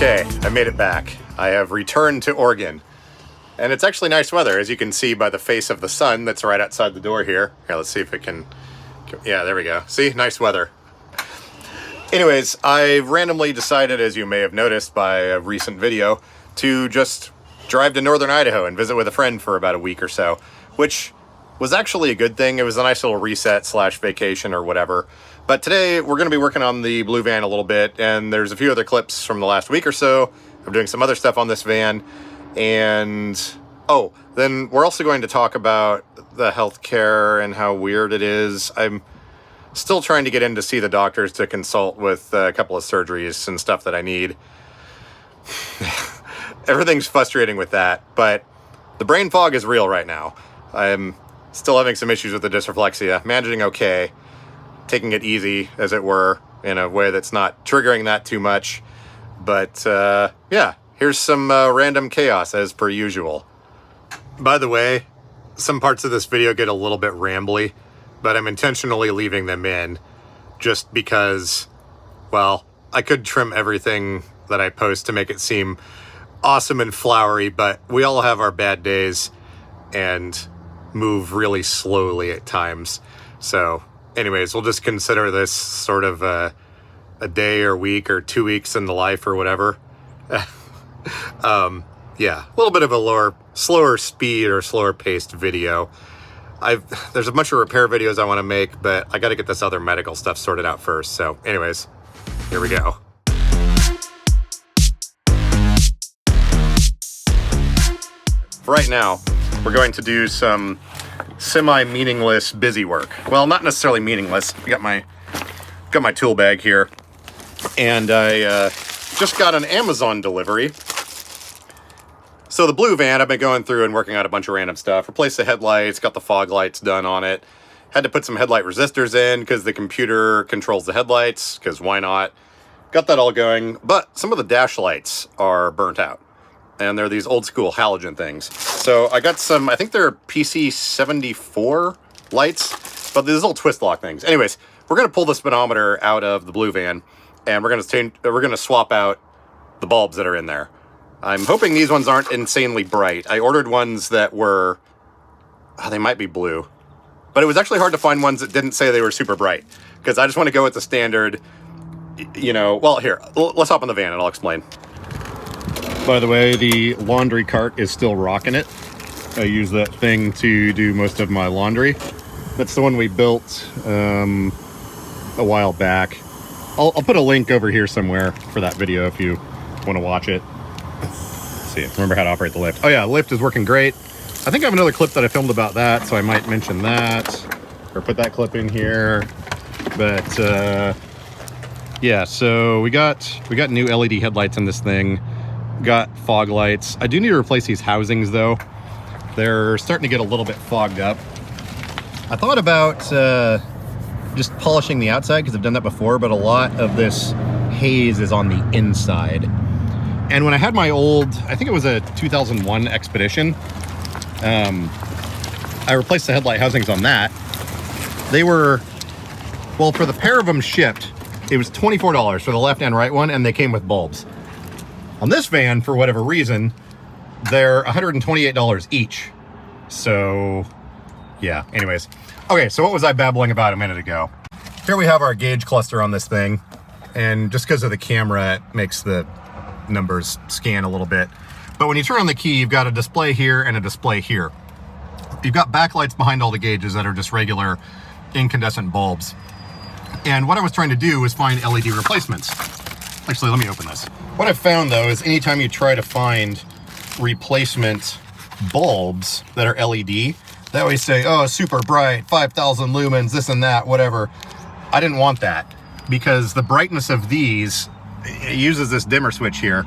Okay, I made it back. I have returned to Oregon. And it's actually nice weather, as you can see by the face of the sun that's right outside the door here. Here, let's see if it can... Yeah, there we go. See? Nice weather. Anyways, I randomly decided, as you may have noticed by a recent video, to just drive to northern Idaho and visit with a friend for about a week or so, which was actually a good thing. It was a nice little reset / vacation or whatever. But today we're going to be working on the blue van a little bit, and there's a few other clips from the last week or so. I'm doing some other stuff on this van, and oh, then we're also going to talk about the healthcare and how weird it is. I'm still trying to get in to see the doctors to consult with a couple of surgeries and stuff that I need. Everything's frustrating with that, but the brain fog is real right now. I'm still having some issues with the dysreflexia, managing okay, taking it easy, as it were, in a way that's not triggering that too much. But yeah, here's some random chaos as per usual. By the way, some parts of this video get a little bit rambly, but I'm intentionally leaving them in just because, well, I could trim everything that I post to make it seem awesome and flowery, but we all have our bad days and move really slowly at times. So anyways, we'll just consider this sort of a day or week or 2 weeks in the life or whatever. Yeah, a little bit of a slower speed or slower paced video. There's a bunch of repair videos I want to make, but I got to get this other medical stuff sorted out first. So anyways, here we go. For right now, we're going to do some semi-meaningless busy work. Well, not necessarily meaningless. I got my tool bag here, and I just got an Amazon delivery. So the blue van, I've been going through and working out a bunch of random stuff. Replaced the headlights, got the fog lights done on it. Had to put some headlight resistors in because the computer controls the headlights, because why not? Got that all going, but some of the dash lights are burnt out. And they're these old school halogen things. So I got some, I think they're PC74 lights, but these little twist lock things. Anyways, we're gonna pull the speedometer out of the blue van, and we're gonna swap out the bulbs that are in there. I'm hoping these ones aren't insanely bright. I ordered ones that were, they might be blue, but it was actually hard to find ones that didn't say they were super bright, because I just want to go with the standard, you know, well, here, let's hop in the van and I'll explain. By the way, the laundry cart is still rocking it. I use that thing to do most of my laundry. That's the one we built a while back. I'll put a link over here somewhere for that video if you want to watch it. Let's see, remember how to operate the lift. Oh yeah, the lift is working great. I think I have another clip that I filmed about that, so I might mention that or put that clip in here. But yeah, so we got new LED headlights in this thing. Got fog lights. I do need to replace these housings though. They're starting to get a little bit fogged up. I thought about just polishing the outside because I've done that before, but a lot of this haze is on the inside. And when I had my old, I think it was a 2001 Expedition, I replaced the headlight housings on that. They were, well, for the pair of them shipped, it was $24 for the left and right one, and they came with bulbs. On this van, for whatever reason, they're $128 each. So, yeah, anyways. Okay, so what was I babbling about a minute ago? Here we have our gauge cluster on this thing, and just because of the camera, it makes the numbers scan a little bit. But when you turn on the key, you've got a display here and a display here. You've got backlights behind all the gauges that are just regular incandescent bulbs. And what I was trying to do was find LED replacements. Actually, let me open this. What I've found though is anytime you try to find replacement bulbs that are LED, they always say, oh, super bright, 5,000 lumens, this and that, whatever. I didn't want that because the brightness of these, it uses this dimmer switch here,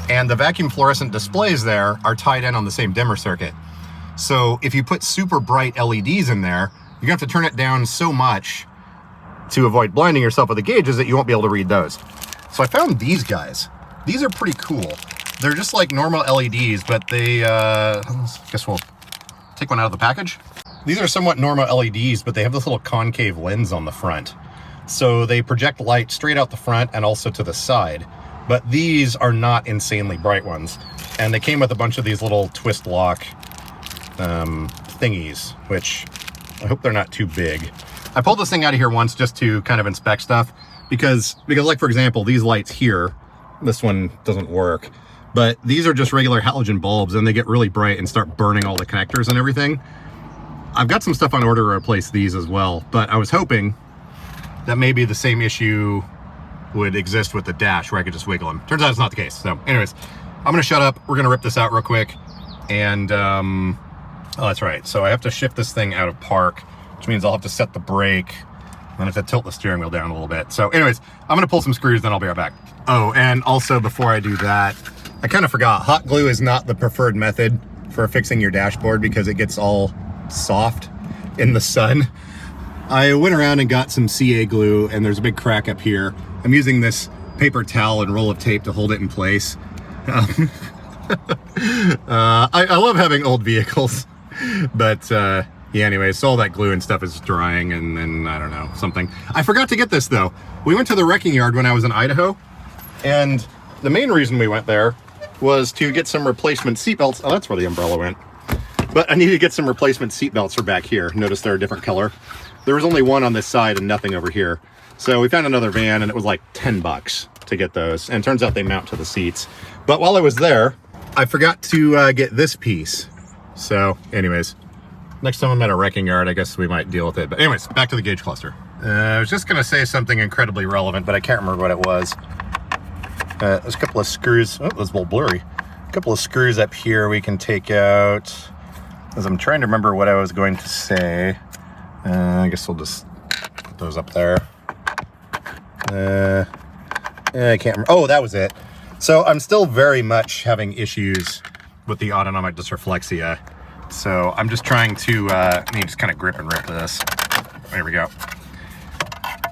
and the vacuum fluorescent displays there are tied in on the same dimmer circuit. So if you put super bright LEDs in there, you're gonna have to turn it down so much to avoid blinding yourself with the gauges that you won't be able to read those. So I found these guys. These are pretty cool. They're just like normal LEDs, but they, I guess we'll take one out of the package. These are somewhat normal LEDs, but they have this little concave lens on the front. So they project light straight out the front and also to the side. but these are not insanely bright ones. And they came with a bunch of these little twist lock thingies, which I hope they're not too big. I pulled this thing out of here once just to kind of inspect stuff because like, for example, these lights here, this one doesn't work, but these are just regular halogen bulbs and they get really bright and start burning all the connectors and everything. I've got some stuff on order to replace these as well, but I was hoping that maybe the same issue would exist with the dash where I could just wiggle them. Turns out it's not the case. So anyways, I'm gonna shut up. We're gonna rip this out real quick. And oh, that's right. So I have to shift this thing out of park, which means I'll have to set the brake and I have to tilt the steering wheel down a little bit. So anyways, I'm gonna pull some screws, then I'll be right back. Oh, and also before I do that, I kind of forgot, hot glue is not the preferred method for fixing your dashboard because it gets all soft in the sun. I went around and got some CA glue and there's a big crack up here. I'm using this paper towel and roll of tape to hold it in place. I love having old vehicles, but yeah, anyway, so all that glue and stuff is drying and then, I don't know, something. I forgot to get this though. We went to the wrecking yard when I was in Idaho, and the main reason we went there was to get some replacement seatbelts. Oh, that's where the umbrella went. But I needed to get some replacement seatbelts for back here. Notice they're a different color. There was only one on this side and nothing over here. So we found another van and it was like 10 bucks to get those. And it turns out they mount to the seats. But while I was there, I forgot to get this piece. So anyways, next time I'm at a wrecking yard, I guess we might deal with it. But anyways, back to the gauge cluster. I was just gonna say something incredibly relevant, but I can't remember what it was. There's a couple of screws. Oh, that's a little blurry. A couple of screws up here we can take out. As I'm trying to remember what I was going to say. I guess we'll just put those up there. I can't remember. Oh, that was it. So I'm still very much having issues with the autonomic dysreflexia. So I'm just trying to, let me just kind of grip and rip this. There we go.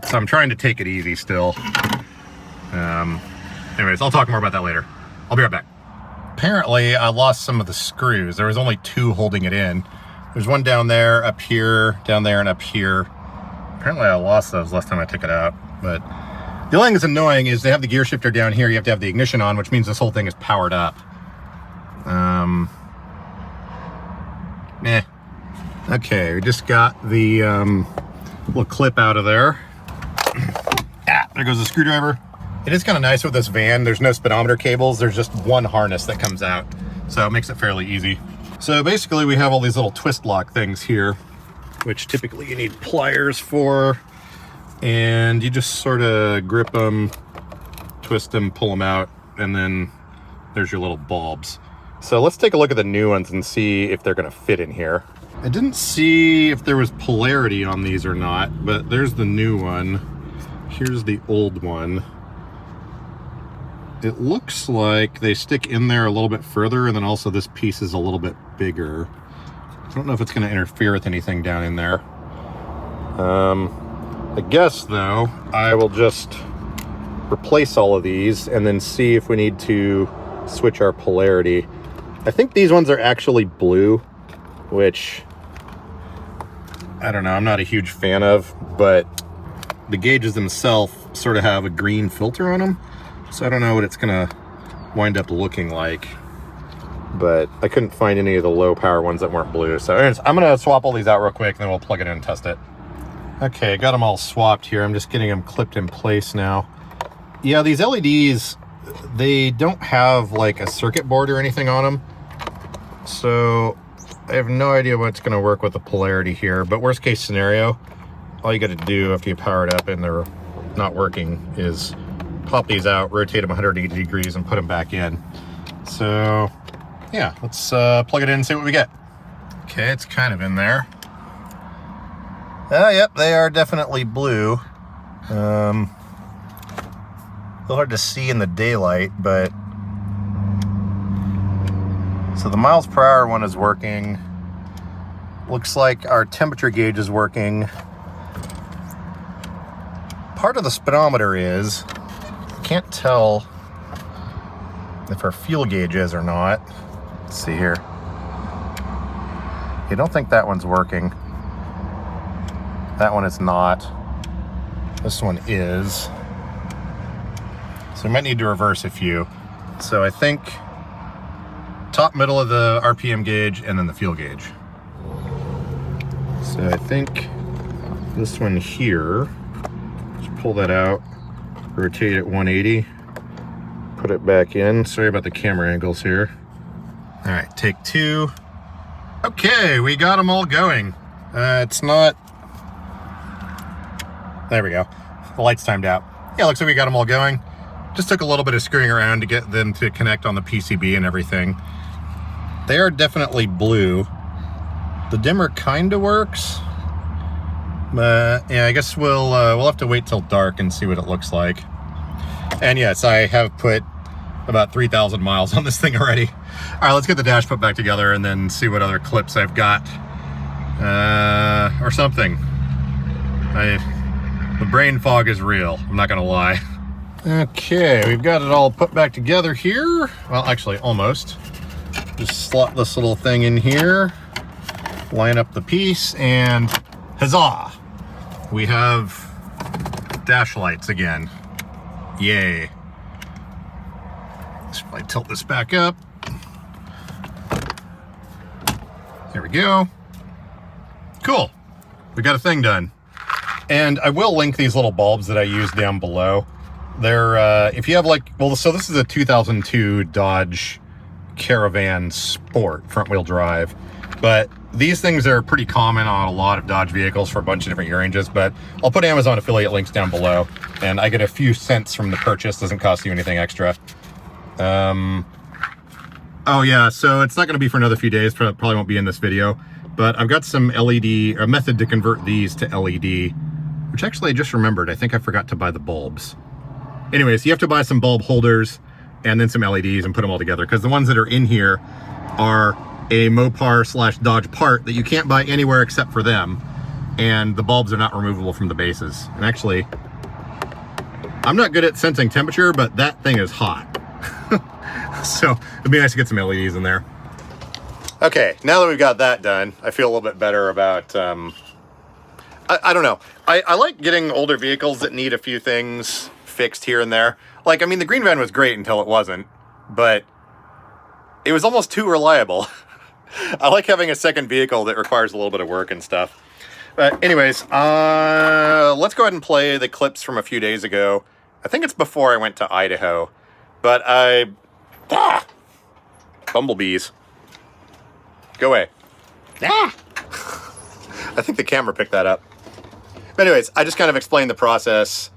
So I'm trying to take it easy still. Anyways, I'll talk more about that later. I'll be right back. Apparently I lost some of the screws. There was only two holding it in. There's one down there, up here, down there, and up here. Apparently I lost those last time I took it out. But the only thing that's annoying is they have the gear shifter down here. You have to have the ignition on, which means this whole thing is powered up. Okay, we just got the little clip out of there. There goes the screwdriver. It is kind of nice with this van. There's no speedometer cables. There's just one harness that comes out. So it makes it fairly easy. So basically we have all these little twist lock things here, which typically you need pliers for. And you just sort of grip them, twist them, pull them out, and then there's your little bulbs. So let's take a look at the new ones and see if they're gonna fit in here. I didn't see if there was polarity on these or not, but there's the new one. Here's the old one. It looks like they stick in there a little bit further, and then also this piece is a little bit bigger. I don't know if it's gonna interfere with anything down in there. I guess though, I will just replace all of these and then see if we need to switch our polarity. I think these ones are actually blue, which I don't know, I'm not a huge fan of, but the gauges themselves sort of have a green filter on them. So I don't know what it's gonna wind up looking like, but I couldn't find any of the low power ones that weren't blue. So anyways, I'm gonna swap all these out real quick and then we'll plug it in and test it. Okay, got them all swapped here. I'm just getting them clipped in place now. Yeah, these LEDs, they don't have like a circuit board or anything on them. So I have no idea what's gonna work with the polarity here, but worst case scenario, all you gotta do after you power it up and they're not working is pop these out, rotate them 180 degrees and put them back in. So yeah, let's plug it in and see what we get. Okay, it's kind of in there. Yep, they are definitely blue. A little hard to see in the daylight, but so the miles per hour one is working. Looks like our temperature gauge is working. Part of the speedometer is, can't tell if our fuel gauge is or not. Let's see here. I don't think that one's working. That one is not. This one is. So So I might need to reverse a few. So I think top middle of the RPM gauge and then the fuel gauge. So I think this one here, just pull that out, rotate it 180, put it back in. Sorry about the camera angles here. All right, take 2. Okay, we got them all going. It's not, there we go. The light's timed out. Yeah, looks like we got them all going. Just took a little bit of screwing around to get them to connect on the PCB and everything. They are definitely blue. The dimmer kind of works. Yeah, I guess we'll have to wait till dark and see what it looks like. And yes, I have put about 3,000 miles on this thing already. All right, let's get the dash put back together and then see what other clips I've got. Or something. The brain fog is real, I'm not gonna lie. Okay, we've got it all put back together here. Well, actually, almost. Just slot this little thing in here, line up the piece, and huzzah! We have dash lights again. Yay. Let's probably tilt this back up. There we go. Cool. We got a thing done. And I will link these little bulbs that I use down below. They're, if you have like, well, so this is a 2002 Dodge Caravan Sport front wheel drive, but these things are pretty common on a lot of Dodge vehicles for a bunch of different year ranges, but I'll put Amazon affiliate links down below, and I get a few cents from the purchase. Doesn't cost you anything extra. Oh yeah, so it's not going to be for another few days, probably won't be in this video, but I've got some LED, a method to convert these to LED, which actually I just remembered. I think I forgot to buy the bulbs. Anyways, you have to buy some bulb holders and then some LEDs and put them all together, because the ones that are in here are a Mopar / Dodge part that you can't buy anywhere except for them, and the bulbs are not removable from the bases. And actually, I'm not good at sensing temperature, but that thing is hot. So it'd be nice to get some LEDs in there. Okay, now that we've got that done, I feel a little bit better about, I don't know. I like getting older vehicles that need a few things fixed here and there. Like, I mean, the green van was great until it wasn't, but it was almost too reliable. I like having a second vehicle that requires a little bit of work and stuff. But anyways, let's go ahead and play the clips from a few days ago. I think it's before I went to Idaho, but bumblebees. Go away. I think the camera picked that up. But anyways, I just kind of explained the process.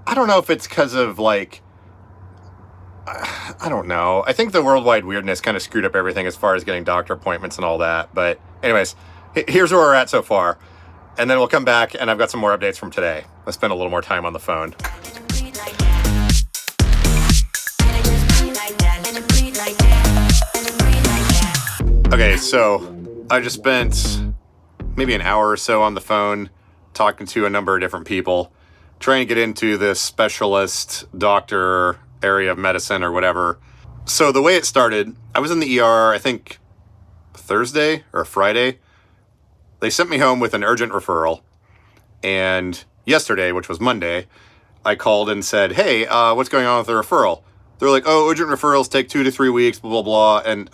I don't know if it's because of, like, I don't know. I think the worldwide weirdness kind of screwed up everything as far as getting doctor appointments and all that. But anyways, here's where we're at so far. And then we'll come back and I've got some more updates from today. I'll spend a little more time on the phone. Okay, so I just spent maybe an hour or so on the phone talking to a number of different people, trying to get into this specialist doctor area of medicine or whatever. So the way it started, I was in the ER, I think Thursday or Friday. They sent me home with an urgent referral. And yesterday, which was Monday, I called and said, hey, what's going on with the referral? They're like, oh, urgent referrals take 2 to 3 weeks, blah, blah, blah. And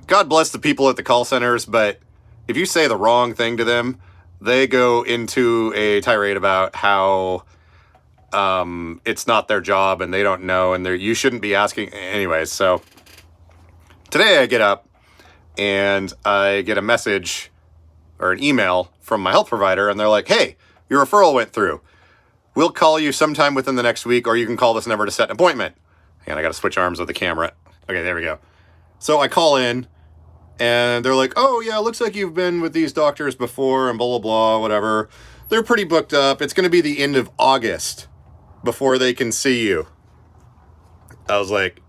God bless the people at the call centers, but if you say the wrong thing to them, they go into a tirade about how it's not their job and they don't know and you shouldn't be asking. Anyways, so today I get up and I get a message or an email from my health provider, and they're like, hey, your referral went through. We'll call you sometime within the next week, or you can call this number to set an appointment. And I got to switch arms with the camera. Okay, there we go. So I call in, and they're like, oh, yeah, looks like you've been with these doctors before, and blah, blah, blah, whatever. They're pretty booked up. It's going to be the end of August before they can see you. I was like,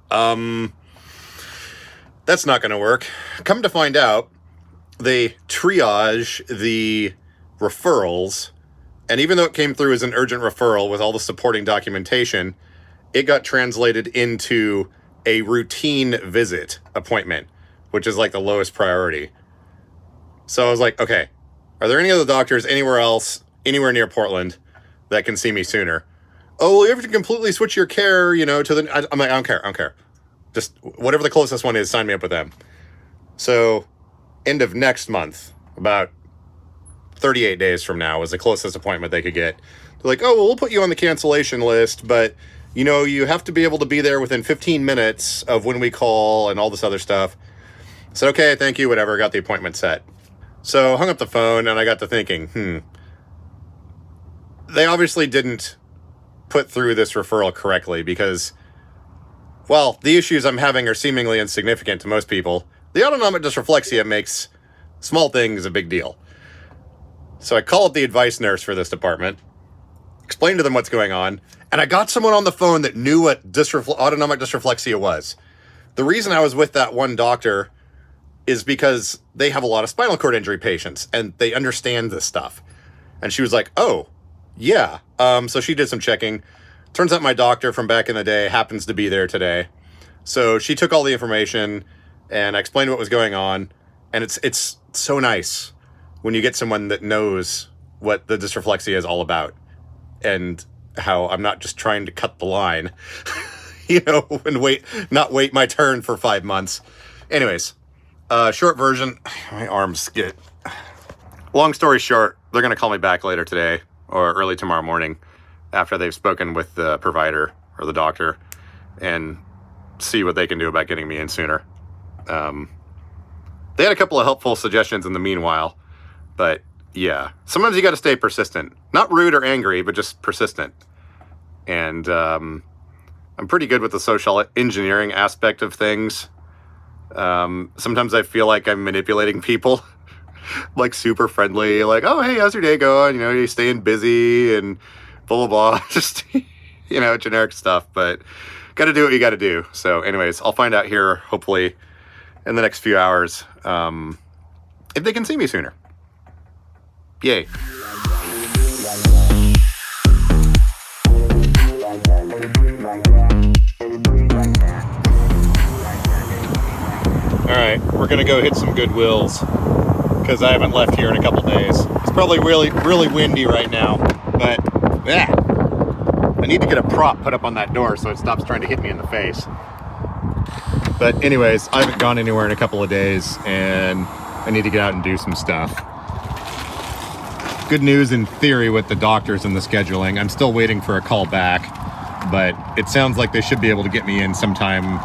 that's not going to work. Come to find out, they triage the referrals, and even though it came through as an urgent referral with all the supporting documentation, it got translated into a routine visit appointment, which is like the lowest priority. So I was like, okay, are there any other doctors anywhere else, anywhere near Portland that can see me sooner? oh, well, you have to completely switch your care, you know, to the, I'm like, I don't care. Just whatever the closest one is, sign me up with them. So end of next month, about 38 days from now was the closest appointment they could get. They're like, oh, well, we'll put you on the cancellation list, but, you know, you have to be able to be there within 15 minutes of when we call and all this other stuff. I said, okay, thank you, whatever, got the appointment set. So hung up the phone, and I got to thinking, they obviously didn't put through this referral correctly because, well, the issues I'm having are seemingly insignificant to most people. The autonomic dysreflexia makes small things a big deal. So I called the advice nurse for this department, explained to them what's going on, and I got someone on the phone that knew what autonomic dysreflexia was. The reason I was with that one doctor is because they have a lot of spinal cord injury patients, and they understand this stuff. And she was like, oh, yeah. So she did some checking. Turns out my doctor from back in the day happens to be there today. So she took all the information, and I explained what was going on, and it's so nice when you get someone that knows what the dysreflexia is all about and how I'm not just trying to cut the line, you know, and not wait my turn for 5 months. Anyways, short version, my arms get, long story short, they're going to call me back later today or early tomorrow morning after they've spoken with the provider or the doctor and see what they can do about getting me in sooner. They had a couple of helpful suggestions in the meanwhile. But yeah, sometimes you got to stay persistent, not rude or angry, but just persistent. And I'm pretty good with the social engineering aspect of things. Sometimes I feel like I'm manipulating people, like super friendly, like, oh, hey, how's your day going? You know, you staying busy and blah, blah, blah. Just, you know, generic stuff, but got to do what you got to do. So anyways, I'll find out here, hopefully in the next few hours, if they can see me sooner. Yay. Alright, we're gonna go hit some Goodwills because I haven't left here in a couple days. It's probably really windy right now, but I need to get a prop put up on that door so it stops trying to hit me in the face. But anyways, I haven't gone anywhere in a couple of days and I need to get out and do some stuff. Good news in theory with the doctors and the scheduling. I'm still waiting for a call back, but it sounds like they should be able to get me in sometime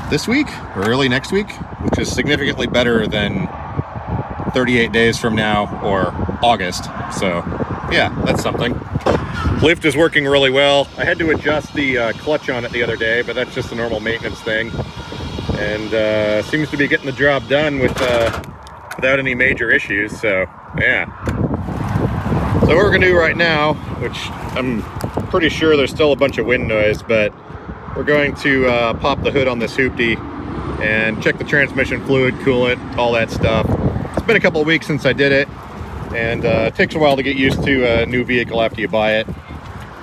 this week or early next week, which is significantly better than 38 days from now or August. So yeah, that's something. Lift is working really well. I had to adjust the clutch on it the other day, but that's just a normal maintenance thing. And seems to be getting the job done without any major issues. So yeah. So what we're gonna do right now, which I'm pretty sure there's still a bunch of wind noise, but we're going to pop the hood on this hoopty and check the transmission fluid, coolant, all that stuff. It's been a couple of weeks since I did it, and it takes a while to get used to a new vehicle after you buy it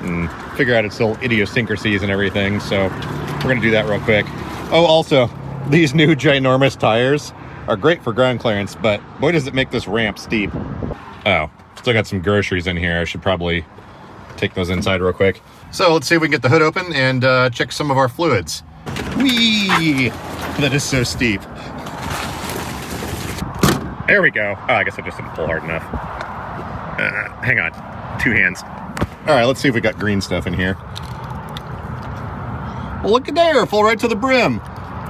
and figure out its little idiosyncrasies and everything. So we're gonna do that real quick. Oh, also, these new ginormous tires are great for ground clearance, but boy does it make this ramp steep. Oh. Still got some groceries in here. I should probably take those inside real quick. So let's see if we can get the hood open and check some of our fluids. Whee! That is so steep. There we go. Oh, I guess I just didn't pull hard enough. Hang on. 2 hands. All right, let's see if we got green stuff in here. Well, look at there. Full right to the brim.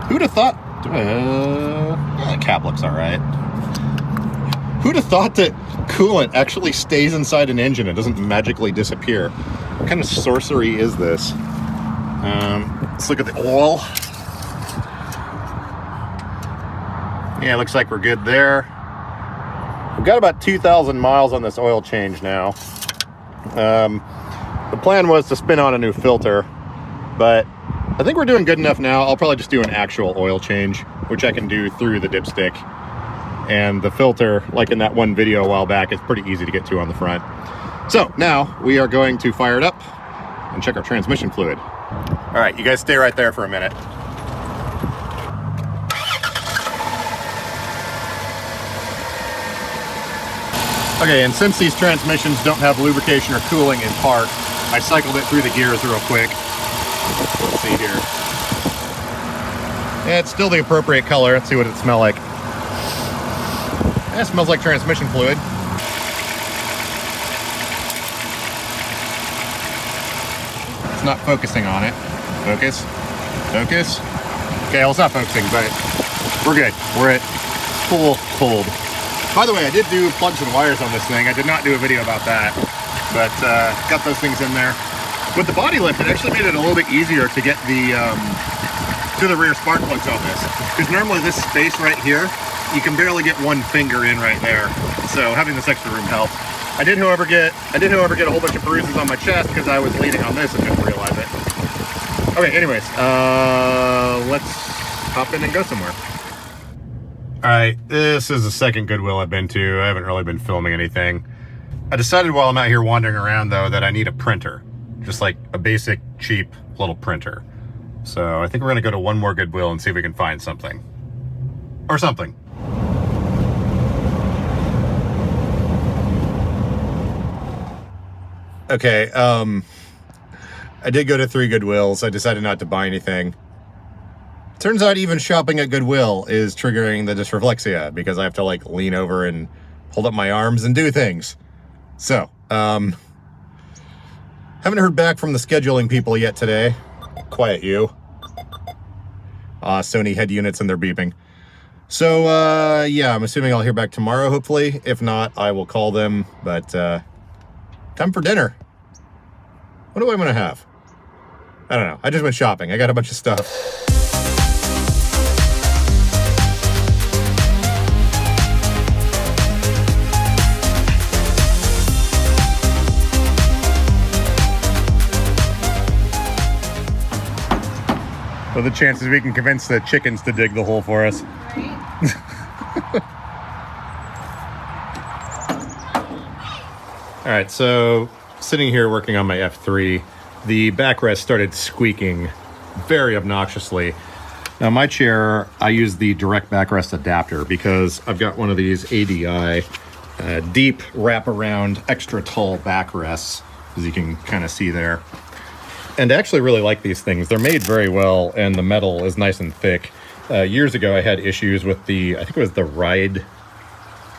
Who'd have thought? The cap looks all right. Who'd have thought that coolant actually stays inside an engine? It doesn't magically disappear. What kind of sorcery is this? Let's look at the oil. Yeah, looks like we're good there. We've got about 2,000 miles on this oil change now. The plan was to spin on a new filter, but I think we're doing good enough now. I'll probably just do an actual oil change, which I can do through the dipstick. And the filter, like in that one video a while back, is pretty easy to get to on the front. So now we are going to fire it up and check our transmission fluid. All right, you guys stay right there for a minute. Okay, and since these transmissions don't have lubrication or cooling in part, I cycled it through the gears real quick. Let's see here. Yeah, it's still the appropriate color. Let's see what it smells like. Yeah, it smells like transmission fluid. It's not focusing on it. Focus. Focus. Okay, well, it's not focusing, but we're good. We're at full cold. By the way, I did do plugs and wires on this thing. I did not do a video about that, but got those things in there. With the body lift, it actually made it a little bit easier to get the to the rear spark plugs on this, because normally this space right here, you can barely get one finger in right there. So having this extra room helped. I did, however, get a whole bunch of bruises on my chest because I was leaning on this and didn't realize it. Okay, anyways, let's hop in and go somewhere. All right, this is the second Goodwill I've been to. I haven't really been filming anything. I decided while I'm out here wandering around, though, that I need a printer. Just like a basic, cheap little printer. So I think we're gonna go to one more Goodwill and see if we can find something. Or something. Okay, I did go to 3 Goodwills. I decided not to buy anything. Turns out even shopping at Goodwill is triggering the dysreflexia because I have to like lean over and hold up my arms and do things. So, haven't heard back from the scheduling people yet today. Quiet you. Sony head units and they're beeping. So, yeah, I'm assuming I'll hear back tomorrow, hopefully. If not, I will call them, but, time for dinner. What do I want to have? I don't know. I just went shopping. I got a bunch of stuff. So the chances we can convince the chickens to dig the hole for us. Right. All right, so sitting here working on my F3, the backrest started squeaking very obnoxiously. Now my chair, I use the direct backrest adapter because I've got one of these ADI deep wraparound extra tall backrests, as you can kind of see there. And I actually really like these things. They're made very well and the metal is nice and thick. Years ago I had issues with the, I think it was the Ride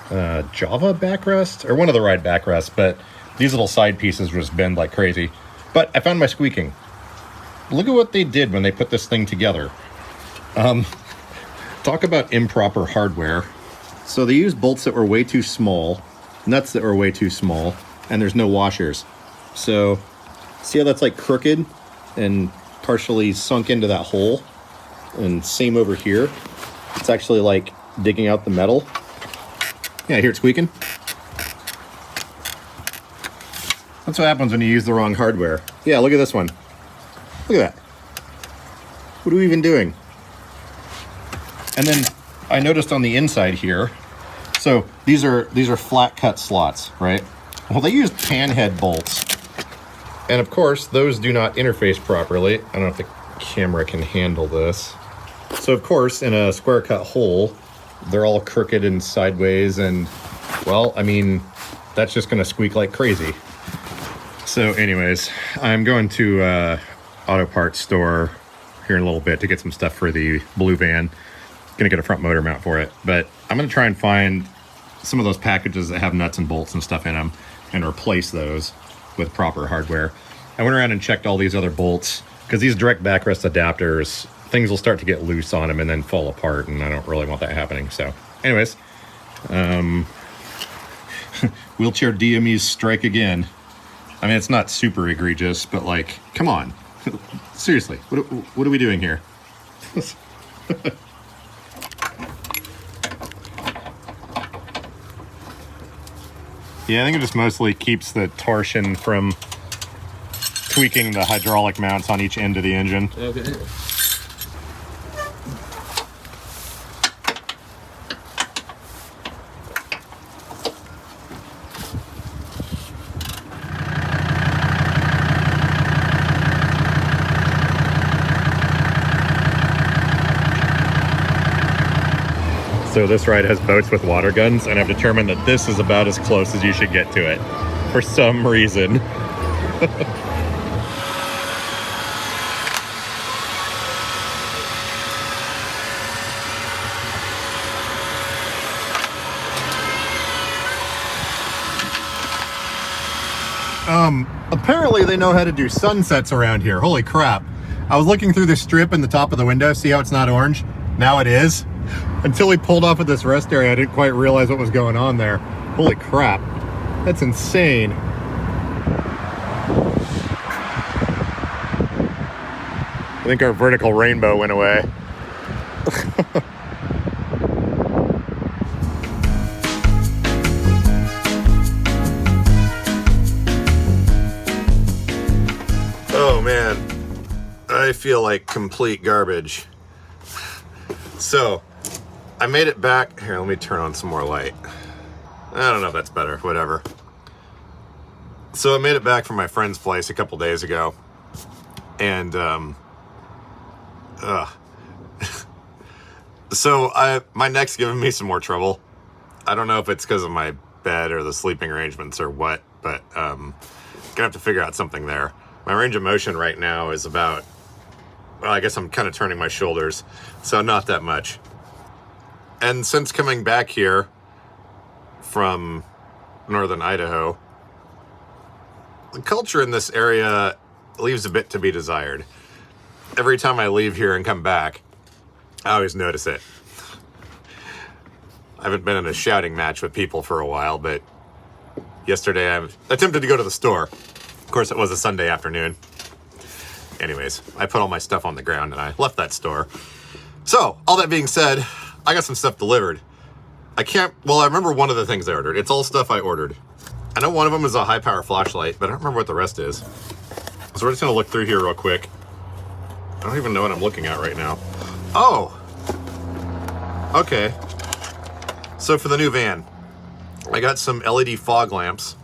Java backrest, or one of the Ride backrests, but these little side pieces just bend like crazy. But I found my squeaking. Look at what they did when they put this thing together. Talk about improper hardware. So they used bolts that were way too small, nuts that were way too small, and there's no washers. So see how that's like crooked and partially sunk into that hole? And same over here. It's actually like digging out the metal. Yeah, I hear it squeaking. That's what happens when you use the wrong hardware. Yeah, look at this one. Look at that. What are we even doing? And then I noticed on the inside here, so these are flat cut slots, right? Well, they used panhead bolts. And of course, those do not interface properly. I don't know if the camera can handle this. So of course, in a square cut hole, they're all crooked and sideways, and well, I mean, that's just gonna squeak like crazy. So anyways, I'm going to auto parts store here in a little bit to get some stuff for the blue van. Gonna get a front motor mount for it, but I'm gonna try and find some of those packages that have nuts and bolts and stuff in them and replace those with proper hardware. I went around and checked all these other bolts because these direct backrest adapters, things will start to get loose on them and then fall apart, and I don't really want that happening. So anyways, wheelchair DMEs strike again. I mean, it's not super egregious, but like, come on. Seriously, what are we doing here? Yeah, I think it just mostly keeps the torsion from tweaking the hydraulic mounts on each end of the engine. Okay. So this ride has boats with water guns, and I've determined that this is about as close as you should get to it for some reason. Apparently they know how to do sunsets around here. Holy crap. I was looking through the strip in the top of the window, see how it's not orange? Now it is. Until we pulled off at this rest area, I didn't quite realize what was going on there. Holy crap. That's insane. I think our vertical rainbow went away. Oh man, I feel like complete garbage. So, I made it back. Here, let me turn on some more light. I don't know if that's better, whatever. So I made it back from my friend's place a couple days ago. And, so my neck's giving me some more trouble. I don't know if it's because of my bed or the sleeping arrangements or what, but, gonna have to figure out something there. My range of motion right now is about, well, I guess I'm kind of turning my shoulders, so not that much. And since coming back here from northern Idaho, the culture in this area leaves a bit to be desired. Every time I leave here and come back, I always notice it. I haven't been in a shouting match with people for a while, but yesterday I attempted to go to the store. Of course, it was a Sunday afternoon. Anyways, I put all my stuff on the ground and I left that store. So, all that being said, I got some stuff delivered. I remember one of the things I ordered. It's all stuff I ordered. I know one of them is a high power flashlight, but I don't remember what the rest is. So we're just gonna look through here real quick. I don't even know what I'm looking at right now. Oh! Okay. So for the new van, I got some LED fog lamps.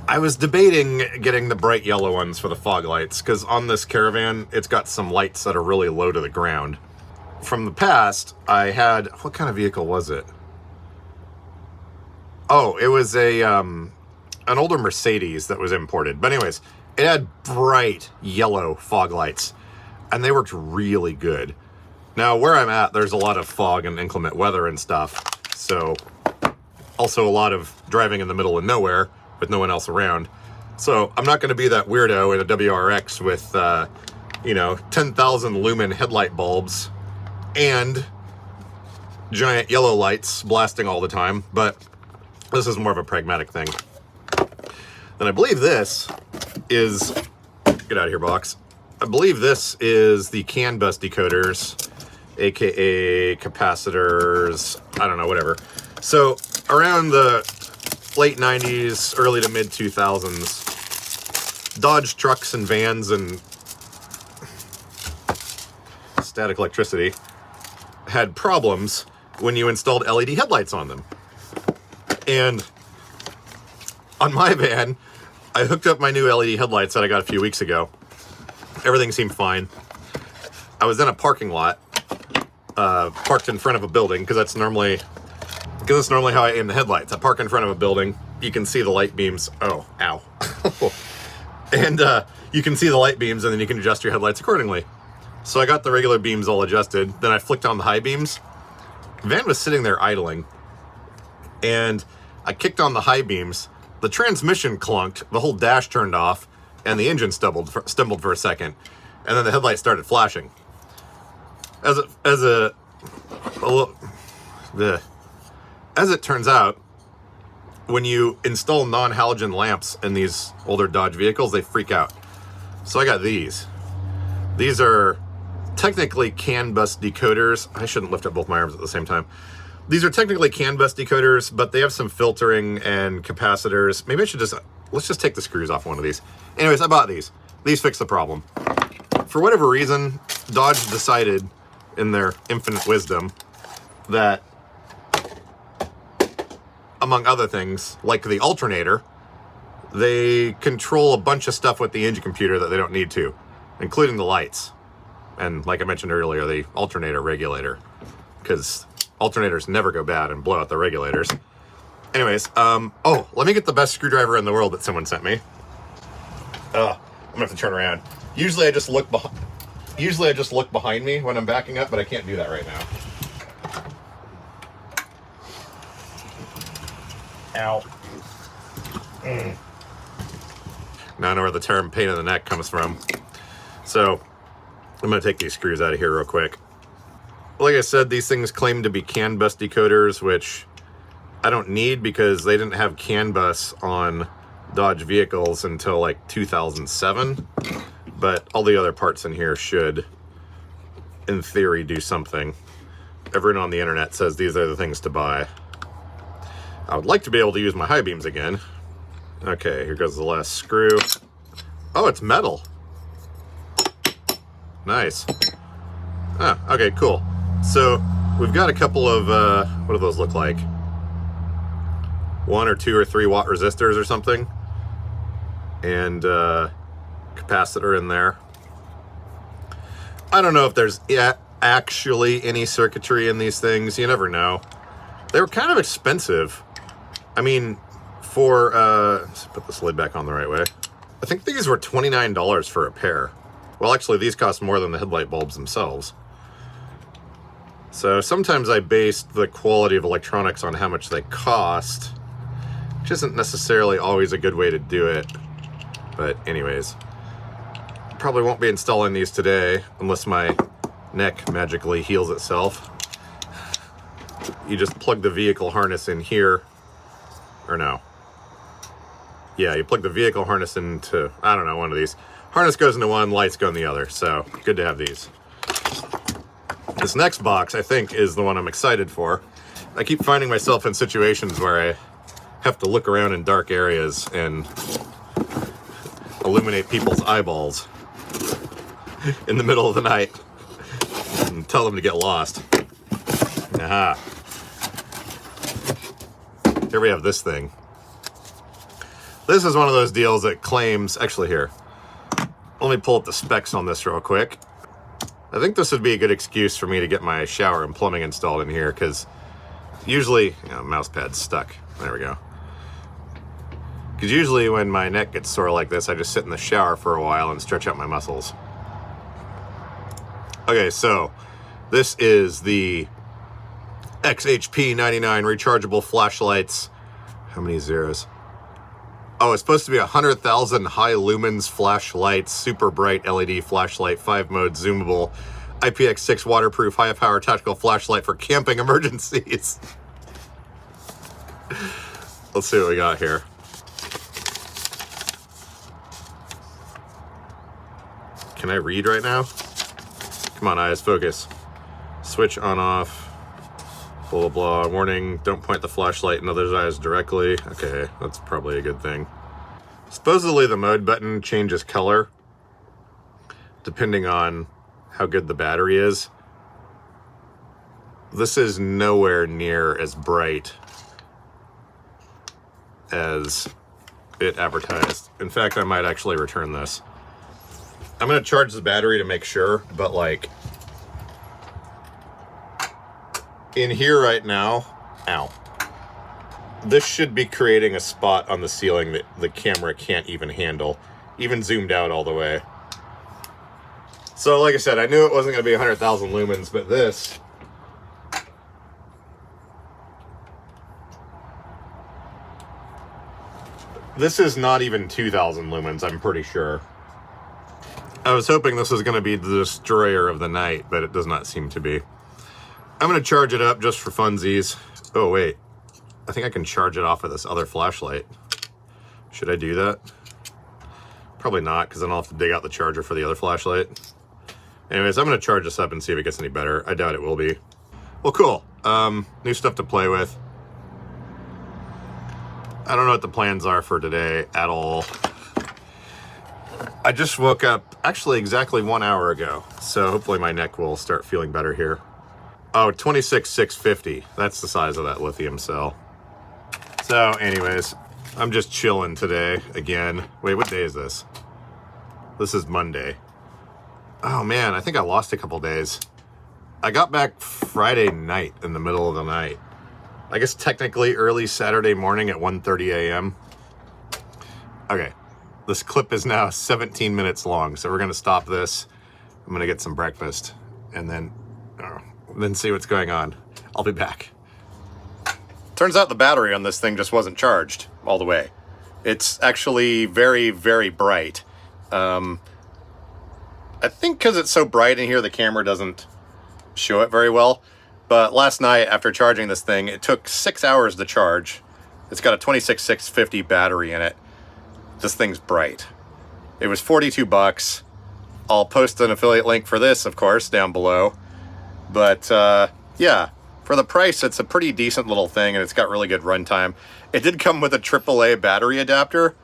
I was debating getting the bright yellow ones for the fog lights, because on this Caravan, it's got some lights that are really low to the ground. From the past, I had, what kind of vehicle was it? Oh, it was an older Mercedes that was imported. But anyways, it had bright yellow fog lights, and they worked really good. Now, where I'm at, there's a lot of fog and inclement weather and stuff, so also a lot of driving in the middle of nowhere with no one else around. So I'm not going to be that weirdo in a WRX with, 10,000 lumen headlight bulbs and giant yellow lights blasting all the time, but this is more of a pragmatic thing. And I believe this is, get out of here, box. I believe this is the CAN bus decoders, aka capacitors, I don't know, whatever. So around the late 90s, early to mid 2000s, Dodge trucks and vans and static electricity had problems when you installed LED headlights on them. And on my van, I hooked up my new LED headlights that I got a few weeks ago. Everything seemed fine. I was in a parking lot, parked in front of a building, because that's normally how I aim the headlights. I park in front of a building, you can see the light beams. Oh, ow. And you can see the light beams, and then you can adjust your headlights accordingly. So I got the regular beams all adjusted, then I flicked on the high beams. The van was sitting there idling, and I kicked on the high beams. The transmission clunked, the whole dash turned off, and the engine stumbled for a second, and then the headlights started flashing. As it turns out, when you install non-halogen lamps in these older Dodge vehicles, they freak out. So I got these. These are technically CAN bus decoders. I shouldn't lift up both my arms at the same time. These are technically CAN bus decoders, but they have some filtering and capacitors. Maybe I should let's just take the screws off one of these. Anyways, I bought these. These fix the problem. For whatever reason, Dodge decided, in their infinite wisdom, that, among other things, like the alternator, they control a bunch of stuff with the engine computer that they don't need to, including the lights. And like I mentioned earlier, the alternator regulator, because alternators never go bad and blow out the regulators. Anyways, oh, let me get the best screwdriver in the world that someone sent me. I'm gonna have to turn around. Usually I just look behind me when I'm backing up, but I can't do that right now. Ow. Now I know where the term pain in the neck comes from. So I'm going to take these screws out of here real quick. Like I said, these things claim to be CAN bus decoders, which I don't need because they didn't have CAN bus on Dodge vehicles until like 2007. But all the other parts in here should, in theory, do something. Everyone on the internet says these are the things to buy. I would like to be able to use my high beams again. Okay, here goes the last screw. Oh, it's metal. Nice. Ah, okay, cool. So we've got a couple of, what do those look like? 1 or 2 or 3 watt resistors or something. And capacitor in there. I don't know if there's actually any circuitry in these things. You never know. They were kind of expensive. I mean, for, let's put this lid back on the right way. I think these were $29 for a pair. Well, actually, these cost more than the headlight bulbs themselves. So sometimes I based the quality of electronics on how much they cost, which isn't necessarily always a good way to do it. But anyways, probably won't be installing these today unless my neck magically heals itself. You just plug the vehicle harness in here, or no. Yeah, you plug the vehicle harness into, I don't know, one of these. Harness goes into one, lights go in the other, so good to have these. This next box, I think, is the one I'm excited for. I keep finding myself in situations where I have to look around in dark areas and illuminate people's eyeballs in the middle of the night and tell them to get lost. Aha. Here we have this thing. This is one of those deals that claims, actually here, let me pull up the specs on this real quick. I think this would be a good excuse for me to get my shower and plumbing installed in here, because usually, mouse pad's stuck. There we go. Because usually when my neck gets sore like this, I just sit in the shower for a while and stretch out my muscles. Okay, so this is the XHP 99 rechargeable flashlights. How many zeros? Oh, it's supposed to be 100,000 high lumens flashlight, super bright LED flashlight, 5-mode zoomable, IPX6 waterproof, high power tactical flashlight for camping emergencies. Let's see what we got here. Can I read right now? Come on, eyes, focus. Switch on off. Blah, blah, blah. Warning, don't point the flashlight in others' eyes directly. Okay, that's probably a good thing. Supposedly the mode button changes color depending on how good the battery is. This is nowhere near as bright as it advertised. In fact, I might actually return this. I'm going to charge the battery to make sure, but like in here right now, ow. This should be creating a spot on the ceiling that the camera can't even handle, even zoomed out all the way. So like I said, I knew it wasn't going to be 100,000 lumens, but this is not even 2,000 lumens, I'm pretty sure. I was hoping this was going to be the destroyer of the night, but it does not seem to be. I'm going to charge it up just for funsies. Oh, wait. I think I can charge it off of this other flashlight. Should I do that? Probably not, because then I'll have to dig out the charger for the other flashlight. Anyways, I'm going to charge this up and see if it gets any better. I doubt it will be. Well, cool. New stuff to play with. I don't know what the plans are for today at all. I just woke up actually exactly 1 hour ago, so hopefully my neck will start feeling better here. Oh, 26,650. That's the size of that lithium cell. So anyways, I'm just chilling today again. Wait, what day is this? This is Monday. Oh man, I think I lost a couple days. I got back Friday night in the middle of the night. I guess technically early Saturday morning at 1:30 a.m. Okay, this clip is now 17 minutes long, so we're gonna stop this. I'm gonna get some breakfast and then see what's going on. I'll be back. Turns out the battery on this thing just wasn't charged all the way. It's actually very, very bright. I think because it's so bright in here, the camera doesn't show it very well. But last night, after charging this thing, it took 6 hours to charge. It's got a 26650 battery in it. This thing's bright. It was 42 bucks. I'll post an affiliate link for this, of course, down below. But yeah, for the price, it's a pretty decent little thing, and it's got really good runtime. It did come with a AAA battery adapter.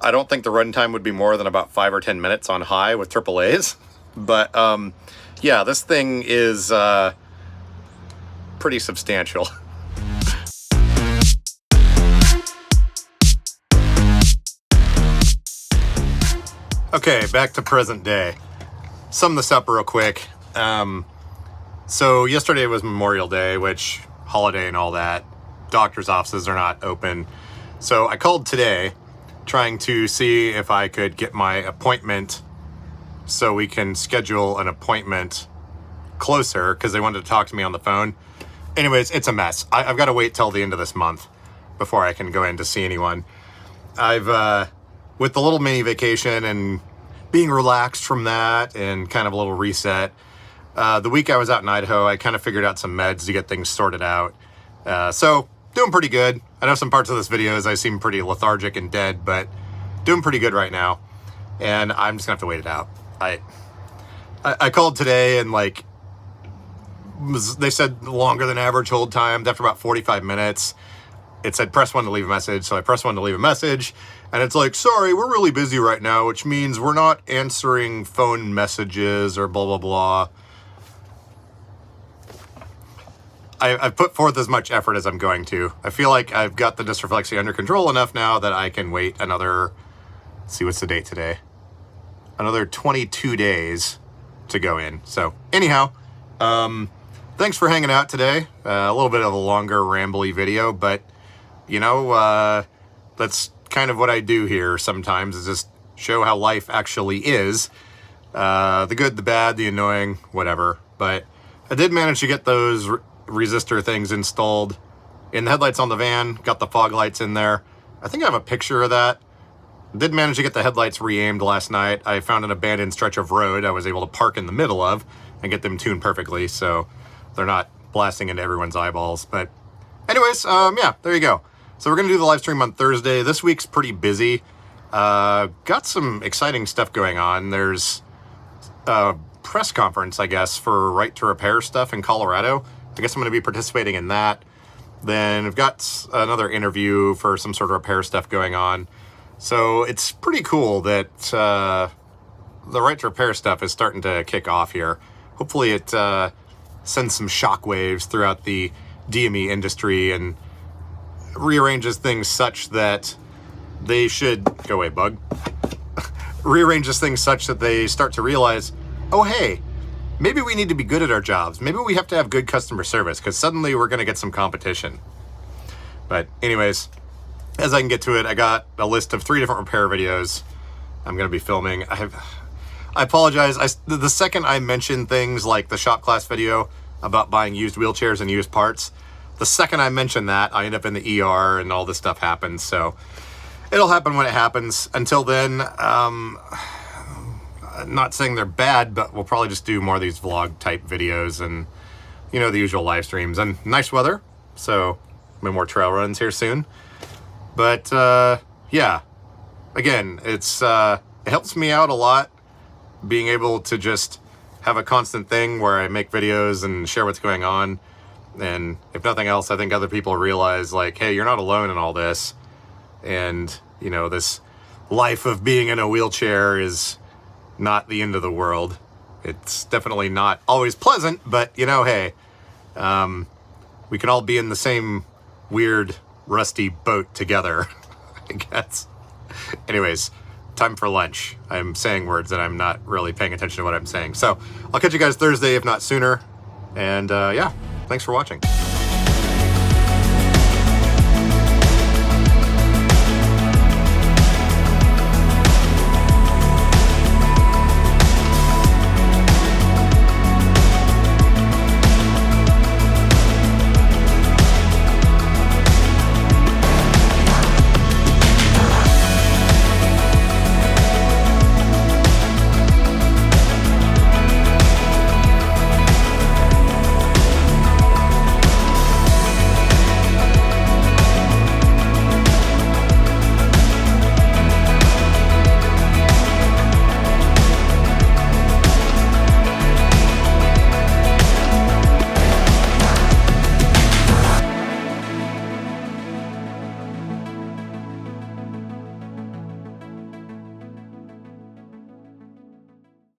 I don't think the runtime would be more than about 5 or 10 minutes on high with AAAs. But yeah, this thing is pretty substantial. Okay, back to present day. Sum this up real quick. So yesterday was Memorial Day, which holiday and all that. Doctor's offices are not open. So I called today trying to see if I could get my appointment so we can schedule an appointment closer because they wanted to talk to me on the phone. Anyways, it's a mess. I've got to wait till the end of this month before I can go in to see anyone. With the little mini vacation and being relaxed from that and kind of a little reset, the week I was out in Idaho, I kind of figured out some meds to get things sorted out. So doing pretty good. I know some parts of this video I seem pretty lethargic and dead, but doing pretty good right now. And I'm just gonna have to wait it out. I called today and like, they said longer than average hold time. After about 45 minutes, it said press 1 to leave a message. So I press 1 to leave a message, and it's like, sorry, we're really busy right now, which means we're not answering phone messages or blah, blah, blah. I've put forth as much effort as I'm going to. I feel like I've got the dysreflexia under control enough now that I can wait another, let's see, what's the date today? Another 22 days to go in. So anyhow, thanks for hanging out today. A little bit of a longer rambly video, but you know, that's kind of what I do here sometimes, is just show how life actually is. The good, the bad, the annoying, whatever. But I did manage to get those resistor things installed in the headlights on the van, got the fog lights in there. I think I have a picture of that. Did manage to get the headlights re-aimed last night. I found an abandoned stretch of road I was able to park in the middle of and get them tuned perfectly so they're not blasting into everyone's eyeballs. But anyways, yeah, there you go. So we're gonna do the live stream on Thursday. This week's pretty busy. Got some exciting stuff going on. There's a press conference, I guess, for right to repair stuff in Colorado. I guess I'm going to be participating in that. Then I've got another interview for some sort of repair stuff going on. So it's pretty cool that the right to repair stuff is starting to kick off here. Hopefully it sends some shockwaves throughout the DME industry and rearranges things such that they should go away, bug. Rearranges things such that they start to realize, oh, hey, maybe we need to be good at our jobs. Maybe we have to have good customer service because suddenly we're going to get some competition. But anyways, as I can get to it, I got a list of 3 different repair videos I'm going to be filming. I apologize. The second I mention things like the shop class video about buying used wheelchairs and used parts, the second I mention that, I end up in the ER and all this stuff happens. So it'll happen when it happens. Until then, not saying they're bad, but we'll probably just do more of these vlog type videos and, you know, the usual live streams. And nice weather, so maybe more trail runs here soon. But yeah, again, it helps me out a lot being able to just have a constant thing where I make videos and share what's going on. And if nothing else, I think other people realize, like, hey, you're not alone in all this. And, you know, this life of being in a wheelchair is not the end of the world. It's definitely not always pleasant, but, you know, hey, we can all be in the same weird, rusty boat together, I guess. Anyways, time for lunch. I'm saying words and I'm not really paying attention to what I'm saying. So I'll catch you guys Thursday, if not sooner. And yeah, thanks for watching.